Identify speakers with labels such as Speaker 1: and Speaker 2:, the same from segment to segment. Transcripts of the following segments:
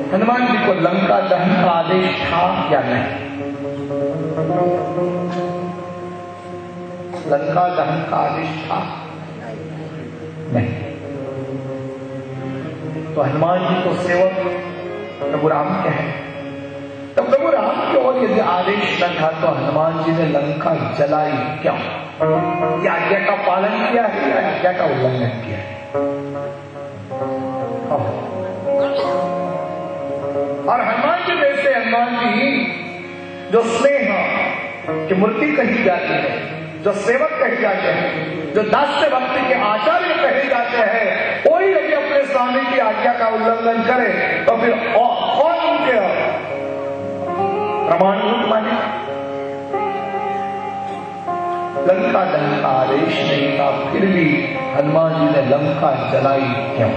Speaker 1: हनुमान जी को लंका दहन का आदेश था या नहीं? लंका दहन का आदेश था नहीं। तो हनुमान जी को सेवक प्रभु राम के हैं, तो प्रभु राम की ओर यदि आदेश न था तो हनुमान जी ने लंका जलाई क्यों? ये आज्ञा का पालन किया है या आज्ञा का उल्लंघन किया है? और हनुमान जी जैसे हनुमान जी जो स्नेह की मूर्ति कही जाती है, जो सेवक कहे जाते हैं, जो दास्य भक्ति के आचार्य कहे जाते हैं, कोई यदि अपने स्वामी की आज्ञा का उल्लंघन करे तो फिर कौन उनके प्रमाणभूत माने? लंका दहन का आदेश नहीं था, फिर भी हनुमान जी ने लंका जलाई क्यों?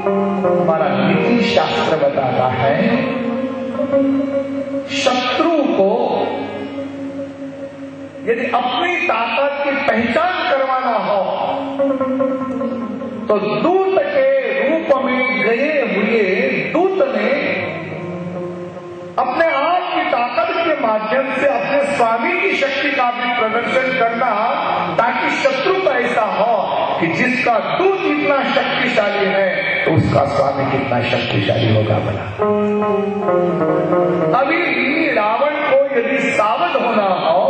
Speaker 1: हमारा नीति शास्त्र बताता है शत्रु को यदि अपनी ताकत की पहचान करवाना हो तो दूत के रूप में गए हुए दूत ने अपने आप की ताकत के माध्यम से अपने स्वामी की शक्ति का भी प्रदर्शन करना, ताकि शत्रु का ऐसा हो कि जिसका दूत इतना शक्तिशाली है तो उसका स्वामी कितना शक्तिशाली होगा भला। अभी भी रावण को यदि सावध होना हो,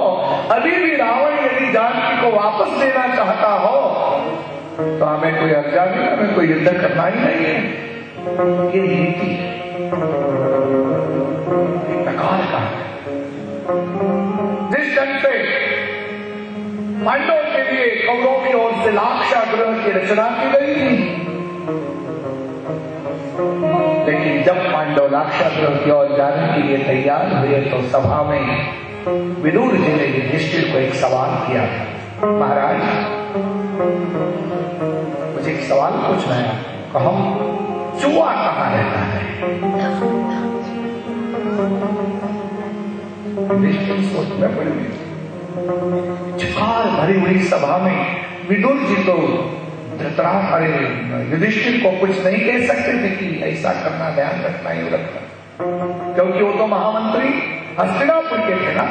Speaker 1: अभी भी रावण यदि जानकी को वापस लेना चाहता हो तो हमें कोई अर्जा नहीं, हमें कोई युद्ध करना ही नहीं है। ये नीति प्रकार का है। जिस ढंग से पांडवों के लिए कौरवों की ओर से लाक्षागृह की रचना की गई थी, लेकिन जब पांडव लाक्षागृह की ओर जाने के लिए तैयार हुए तो सभा में विदुर जी ने युधिष्ठिर को एक सवाल किया था, महाराज मुझे एक सवाल पूछना है, कहो चूहा कहाँ रहता है? युधिष्ठिर सोच में पड़ गए। चुकार भरी हुई सभा में विदुर जी तो युधिष्ठिर को कुछ नहीं कह सकते थे कि ऐसा करना, ध्यान रखना, ये रखना, क्योंकि वो तो महामंत्री हस्तिनापुर के थे ना।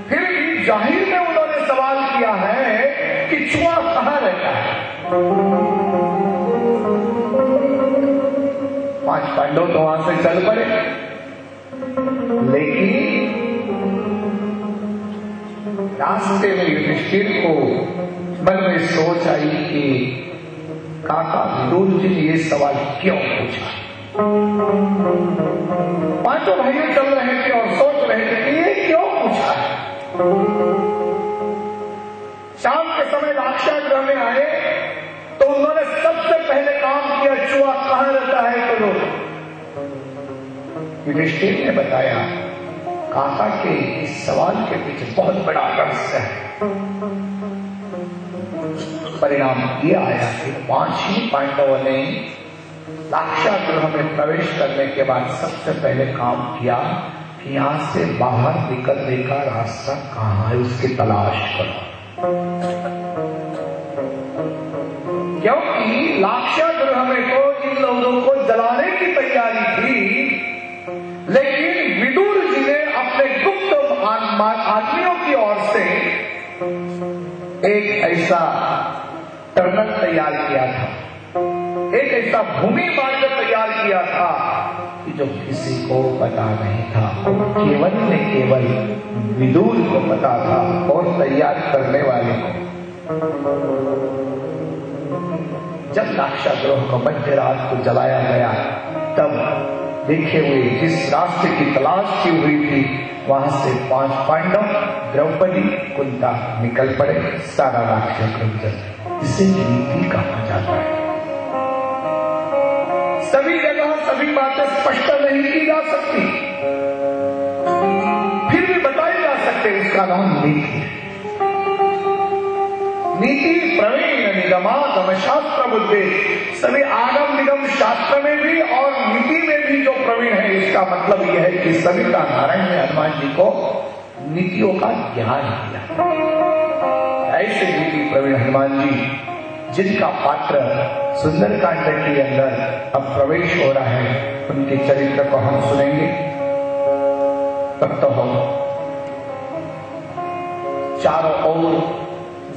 Speaker 1: फिर भी जाहिर में उन्होंने सवाल किया है कि चूहा कहाँ रहता है। 5 पांडव तो वहां से चल पड़े, लेकिन रास्ते में युधिष्ठिर को मन में सोच आई कि काका विदुर जी ने ये सवाल क्यों पूछा। 5 भाई चल रहे थे और सोच रहे थे कि ये क्यों पूछा है। शाम के समय लाक्षागृह में आए तो उन्होंने सबसे पहले काम किया, चूहा कहां रहता है तो लोग। युधिष्ठिर ने बताया, काका के इस सवाल के पीछे बहुत बड़ा रहस्य है। परिणाम ये आया कि 5 ही पांडवों ने लाक्षागृह में प्रवेश करने के बाद सबसे पहले काम किया कि यहां से बाहर निकलने का रास्ता कहां है उसकी तलाश करो, क्योंकि लाक्षागृह में तो इन लोगों को जलाने की तैयारी थी, लेकिन विदुर जी ने अपने गुप्त आदमियों की ओर से एक ऐसा टनल तैयार किया था, एक ऐसा भूमि मार्ग तैयार किया था कि जो किसी को पता नहीं था, केवल ने केवल विदुर को पता था और तैयार करने वाले को। जब लाक्षागृह को मध्य रात को जलाया गया तब देखे हुए जिस रास्ते की तलाश की हुई थी वहां से 5 पांडव, द्रौपदी, कुंता निकल पड़े, सारा राक्षस रुक। इसे नीति कहा जाता है। सभी जगह सभी बातें स्पष्ट नहीं की जा सकती, फिर भी बताई जा सकते, इसका नाम नीति है। नीति प्रवीण निगमागम शास्त्र बुद्धि, सभी आगम निगम शास्त्र में भी और नीति में भी जो प्रवीण है, इसका मतलब यह है कि सभी का नारायण ने हनुमान जी को नीतियों का ज्ञान दिया। ऐसे नीति प्रवीण हनुमान जी, जिनका पात्र सुंदरकांड के अंदर अब प्रवेश हो रहा है, उनके चरित्र को हम सुनेंगे। तब तो हम चारों ओर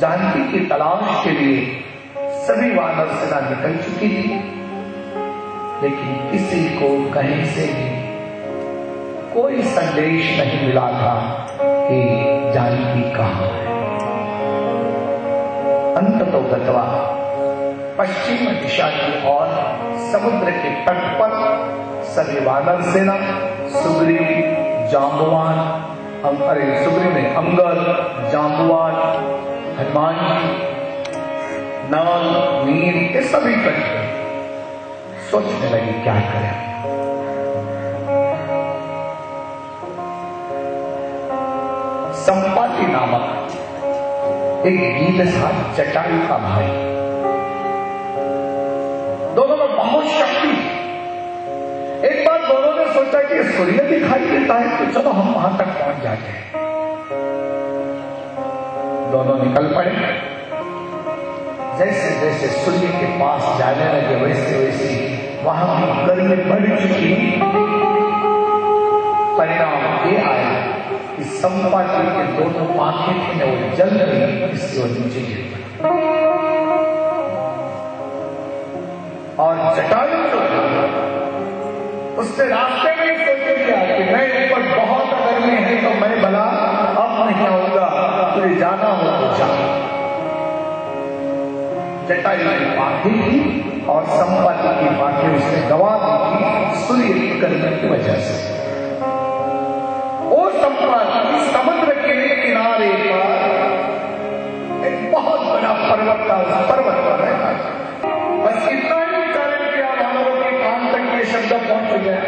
Speaker 1: जानकी की तलाश के लिए सभी वानर सेना निकल चुकी थी, लेकिन किसी को कहीं से भी कोई संदेश नहीं मिला था कि जानकी कहां है। अंततो गत्वा पश्चिम दिशा की ओर समुद्र के तट पर सभी वानर सेना सुग्रीव, जांबवान, सुग्रीव में अंगद, जांबवान, हनुमान जी, नल, नील, ये सभी इकट्ठे सोचने लगे क्या करें। संपाति नामक एक गीत था, जटायु का भाई। दोनों में बहुत शक्ति। एक बार दोनों ने सोचा कि सूर्य दिखाई देता है तो चलो हम वहां तक पहुंच जाते हैं। दोनों निकल पड़े। जैसे जैसे सूर्य के पास जाने लगे वैसे वैसे वहां की गर्मी बढ़ चुकी। परिणाम ये आया कि संपाति के दोनों आंखें थे वो जल रही, इससे वो नीचे गिर पड़े। और जटायु जो उसने रास्ते में ही सोच लिया कि मैं ऊपर बहुत गर्मी है तो मैं भला अब नहीं आऊंगा, तुझे जाना हो तो जा। जटायु की आंखें थी और संपाति की आंखें उसने गवा दी थी सूर्य की गर्मी की वजह से। वो संपाति समुद्र के किनारे पर एक बहुत बड़ा पर्वत था, उस पर्वत पर रहता था। बस इतना ही उच्चारण किया, वानरों के कान तक ये शब्द पहुंच गया।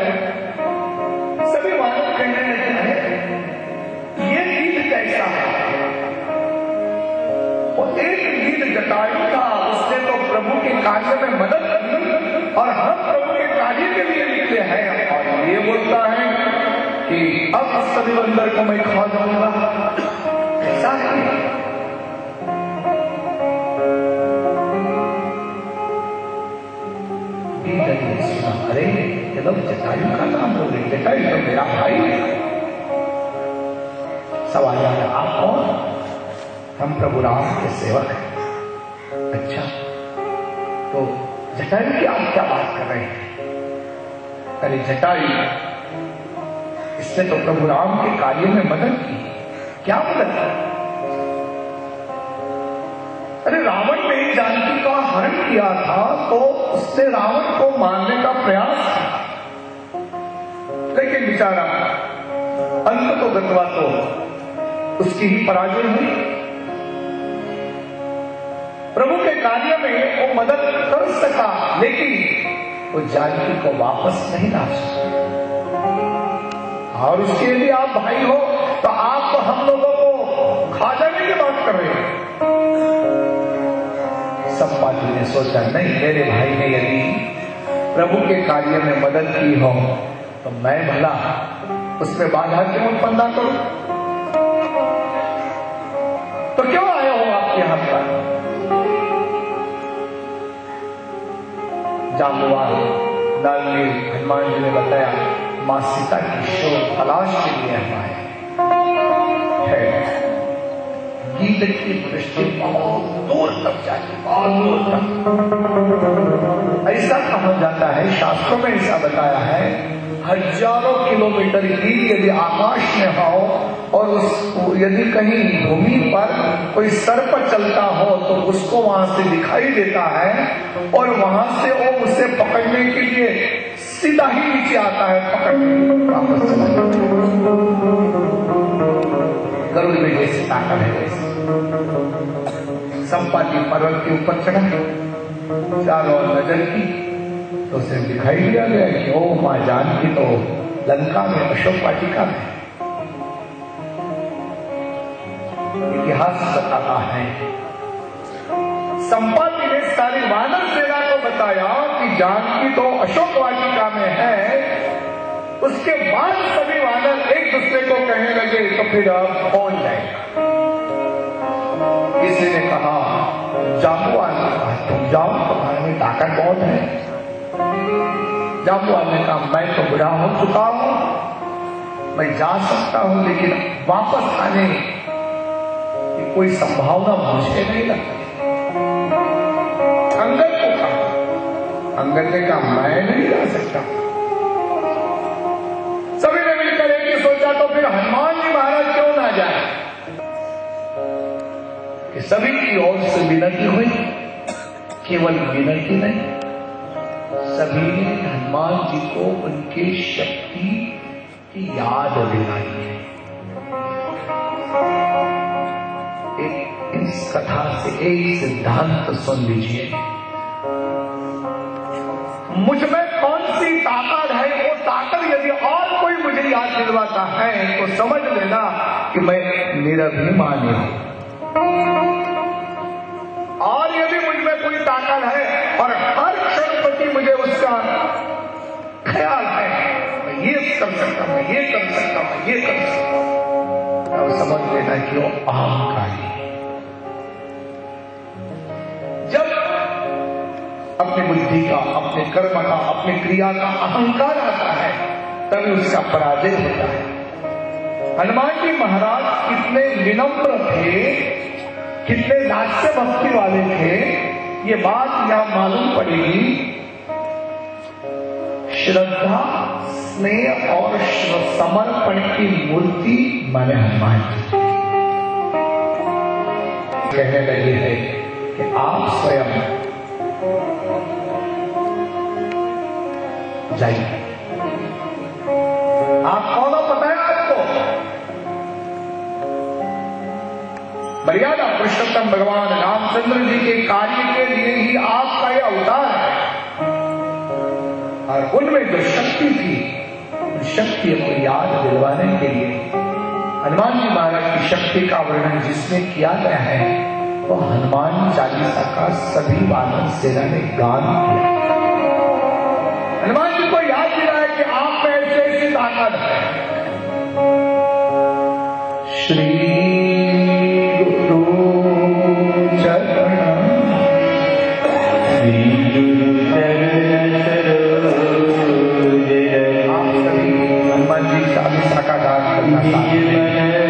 Speaker 1: सभी वानर कहने लगे ये गीत कैसा है। और एक गीत जटायु था, उसने तो प्रभु के कार्य में मदद की और हम प्रभु के कार्य के लिए निकले हैं, और ये बोलता है कि अब सभी बंदर को मैं खा जाऊंगा। ऐसा है। सुना, अरे ये लोग जटायु का नाम बोल रहे, जटायु तो मेरा भाई है। सवाल आया, आप कौन? हम प्रभु राम के सेवक हैं। अच्छा, तो जटायु की आप क्या बात कर रहे हैं? अरे जटायु, इसने तो प्रभु राम के कार्य में मदद की। क्या मदद की? अरे रावण ने जानकी का हरण किया था तो उसने रावण को मारने का प्रयास किया, लेकिन बेचारा अंत तो गतवा तो उसकी ही पराजय हुई। प्रभु के कार्य में वो मदद कर सका, लेकिन वो जानकी को वापस नहीं ला सका। और उसके लिए आप भाई हो तो आप तो हम लोगों को खा जाने की बात कर रहे हैं। संपाति ने सोचा, नहीं, मेरे भाई ने यदि प्रभु के कार्य में मदद की हो तो मैं भला उसमें बाधा क्यों उत्पन्न करूं? तो क्यों आए हो आप यहां पर? जांबवान, नल, हनुमान जी ने बताया, मां सीता की शोध तलाश के लिए हम आए हैं। गीत की दृष्टि बहुत दूर तक जाती, बहुत दूर तक। ऐसा कहा जाता है, शास्त्रों में ऐसा बताया है, हजारों किलोमीटर गीत यदि आकाश में हो और यदि कहीं भूमि पर कोई सर्प चलता हो तो उसको वहां से दिखाई देता है और वहां से वो उसे पकड़ने के लिए सीधा ही नीचे आता है, पकड़ वापस चला जाता है। गरुड़ में जैसे ताकत है वैसे संपाति पर्वत के ऊपर चढ़ा, चारों ओर नजर की तो उसे दिखाई दिया गया कि ओ मां जानकी तो लंका में अशोक वाटिका में। इतिहास बताता है संपाति ने सारी वानर सेना को बताया कि जानकी तो अशोक वाटिका में है। उसके बाद सभी वानर एक दूसरे को कहने लगे तो फिर अब कौन जाएगा। किसी ने कहा जाम्बुवान ने कहा तुम जाओ, तुम्हारे में ताकत बहुत है। जाम्बुवान ने कहा मैं तो बुढ़ा हो चुका हूं, मैं जा सकता हूं लेकिन वापस आने की कोई संभावना मुझे नहीं लगती। अंगद को कहा, अंगद ने कहा मैं नहीं जा सकता। सभी ने मिलकर एक ही सोचा तो फिर हनुमान जी महाराज क्यों ना जाए। कि सभी की ओर से विनती हुई, केवल विनती नहीं, सभी ने हनुमान जी को उनकी शक्ति की याद दिलाई है। इस कथा से एक सिद्धांत सुन लीजिए, मुझ में कौन सी ताकत है, वो ताकत यदि और कोई मुझे याद दिलवाता है तो समझ लेना कि मैं निरभिमानी हूं। और यदि मुझ में कोई ताकत है और हर क्षण प्रति मुझे उसका ख्याल है, मैं ये कर सकता, मैं ये कर सकता, मैं ये कर सकता, तब समझ लेना कि वो अहंकारी है। जब अपनी बुद्धि का, अपने कर्म का, अपनी क्रिया का अहंकार आता है तभी उसका पराजय होता है। हनुमान जी महाराज कितने विनम्र थे, कितने दास्य भक्ति वाले थे, ये बात यहां मालूम पड़ेगी। श्रद्धा, स्नेह और समर्पण की मूर्ति माने हनुमान जी। कहने लगे हैं कि आप स्वयं जाइए। आप कौन हो पता है आपको? मर्यादा पुरुषोत्तम भगवान रामचंद्र जी के कार्य के लिए ही आपका यह अवतार है। और उनमें जो शक्ति थी, उन शक्ति को याद दिलवाने के लिए हनुमान जी महाराज की शक्ति का वर्णन जिसमें किया गया है वो हनुमान चालीसा का सभी वानर सेना ने गान किया। हनुमान जी को याद दिलाया कि आप में ऐसी ताकत है। श्री गुरु चरण आप सभी हनुमान जी चालीसा का गान करना चाहते हैं।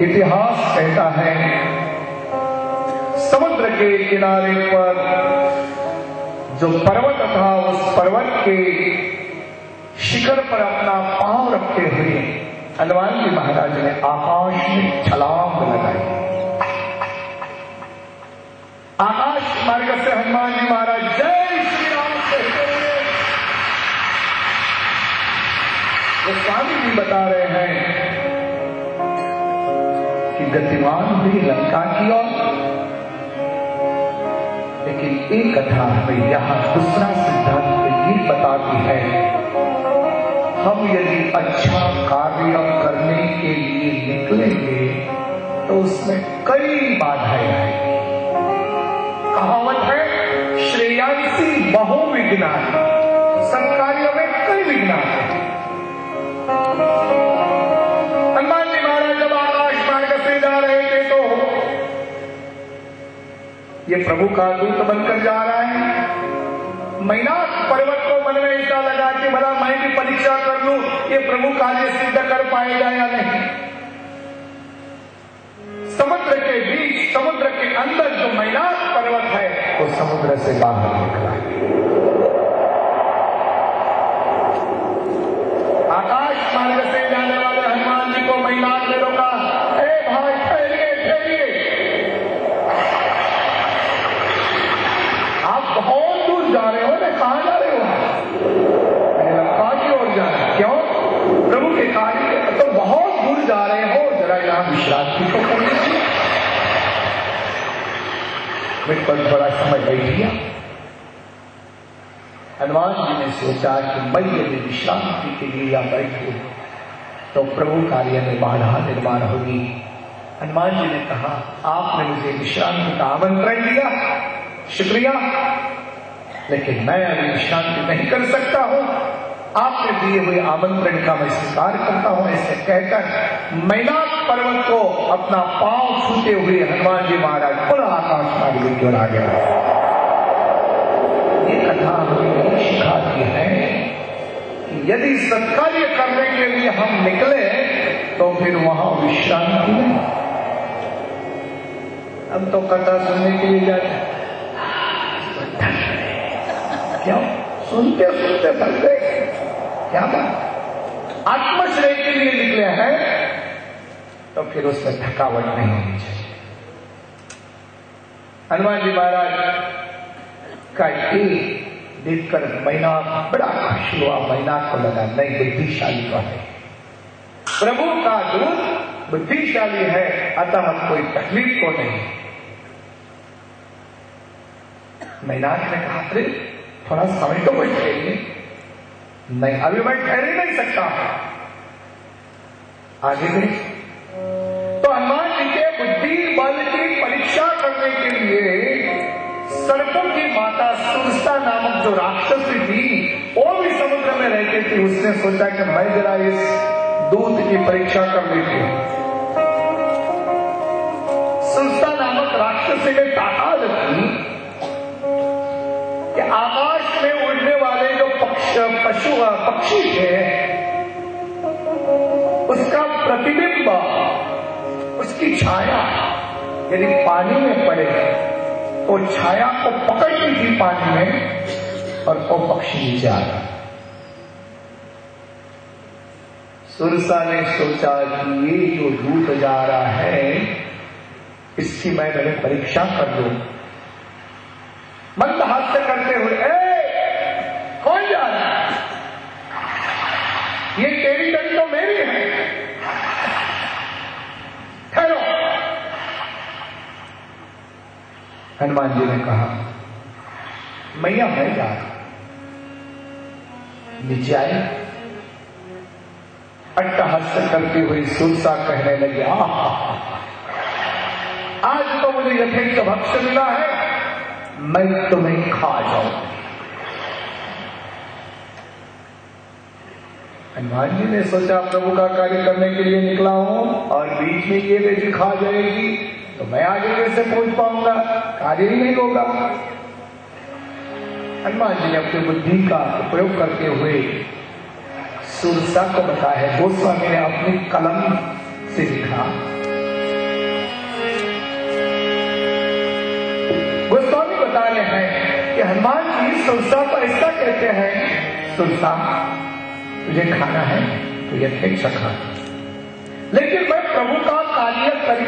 Speaker 1: इतिहास कहता है समुद्र के किनारे पर जो पर्वत था, उस पर्वत के शिखर पर अपना पांव रखते हुए हनुमान जी महाराज ने आकाश में छलांग लगाई। आकाश मार्ग से हनुमान जी महाराज जय श्री राम कहते हुए स्वामी जी बता रहे हैं कि गतिमान हुई लंका की ओर। लेकिन एक कथा हमें यहां दूसरा सिद्धांत ये बताती है, हम यदि अच्छा कार्य करने के लिए निकलेंगे तो उसमें कई बाधाएं आएंगी। कहावत है श्रेयांसी बहुविघ्नानि, सत्कार्यों में कई विघ्न आते हैं। हनुमान जी महाराज जब आकाश मार्ग से जा रहे थे तो ये प्रभु का दूत बनकर जा रहा है। मैनाक पर्वत को मन में ऐसा लगा कि भला मैं भी परीक्षा कर लूं, ये प्रभु कार्य सिद्ध कर पाएगा या नहीं। समुद्र के बीच, समुद्र के अंदर जो मैनाक पर्वत है वो समुद्र से बाहर निकला है। आकाश मार्ग से जाने वाले हनुमान जी को मैनाक ने रोका, ए भाई ठहरिए ठहरिए, आप बहुत दूर जा रहे हो ना, कहां जा रहे हो? मैंने लंका की ओर जा रहे हैं। क्यों? प्रभु के कार्य तो बहुत दूर जा रहे हो, जरा यहां विश्रांति को कर लीजिए। मेरे पर बड़ा समय बैठिया। हनुमान जी ने सोचा कि मैं यदि विश्रांति के लिए या बैठूं तो प्रभु कार्य में बाधा निर्माण होगी। हनुमान जी ने कहा, आपने मुझे विश्रांति का आमंत्रण दिया, शुक्रिया, लेकिन मैं अभी विश्रांति नहीं कर सकता हूं। आपने दिए हुए आमंत्रण का मैं स्वीकार करता हूं। ऐसे कहकर मैनाक पर्वत को अपना पांव छूते हुए हनुमान जी महाराज पुनः आकाश मार्ग की ओर आ गया। ये कथा हमें सिखाती है कि यदि सत्कार्य करने के लिए हम निकले तो फिर वहां विश्रांति नहीं। हम तो कथा सुनने के लिए जाते, क्यों? सुनते सुनते थक गए, क्या बात? आत्मश्रेय के लिए निकले हैं तो फिर उसमें थकावट नहीं होनी चाहिए। हनुमान जी महाराज का देखकर मैनाक बड़ा खुश हुआ। मैनाक को लगा नहीं, बुद्धिशाली तो है, प्रभु का दूत बुद्धिशाली है, अतः कोई तकलीफ को नहीं। मैनाक ने कहा, अरे थोड़ा समय तो बैठ जाइए। नहीं, अभी मैं ठहर ही नहीं सकता। आगे गए तो हनुमान जी के बुद्धि बल की परीक्षा करने के लिए सर्पों की माता सुरसा नामक जो राक्षसी थी, वो भी समुद्र में रहती थी। उसने सोचा कि मैं जरा इस दूध की परीक्षा कर लेती हूं। सुरसा नामक राक्षसी में ताकत थी कि आकाश में उड़ने वाले जो पक्षी थे, उसका प्रतिबिंब, उसकी छाया यदि पानी में पड़े तो छाया को पकड़ती थी पानी में और वो पक्षी नीचे आ गया। सुरसा ने सोचा कि ये जो दूत जा रहा है इसकी मैं पहले परीक्षा कर लूं। मंद हास्य करते हुए, कौन जा रहा है? ये तेरी डंडी तो मेरी है, ठहरो। हनुमान जी ने कहा, मैया मैं जा रहा। नीचे आए, अट्टहास्य करती हुई सुरसा कहने लगी, आज तो मुझे यथेष्ट भक्ष मिला है, मैं तुम्हें खा जाऊंगी। हनुमान जी ने सोचा प्रभु का कार्य करने के लिए निकला हूं और बीच में ये बेटी खा जाएगी तो मैं आगे कैसे पहुंच पाऊंगा, कार्य ही नहीं होगा। हनुमान जी ने अपनी बुद्धि का उपयोग करते हुए सुरसा को बताया। गोस्वामी ने अपनी कलम से लिखा, बता रहे हैं कि हनुमान जी सुरसा को ऐसा कहते हैं, सुरसा तुझे खाना है तो यथेच्छ खा, लेकिन मैं प्रभु का कार्य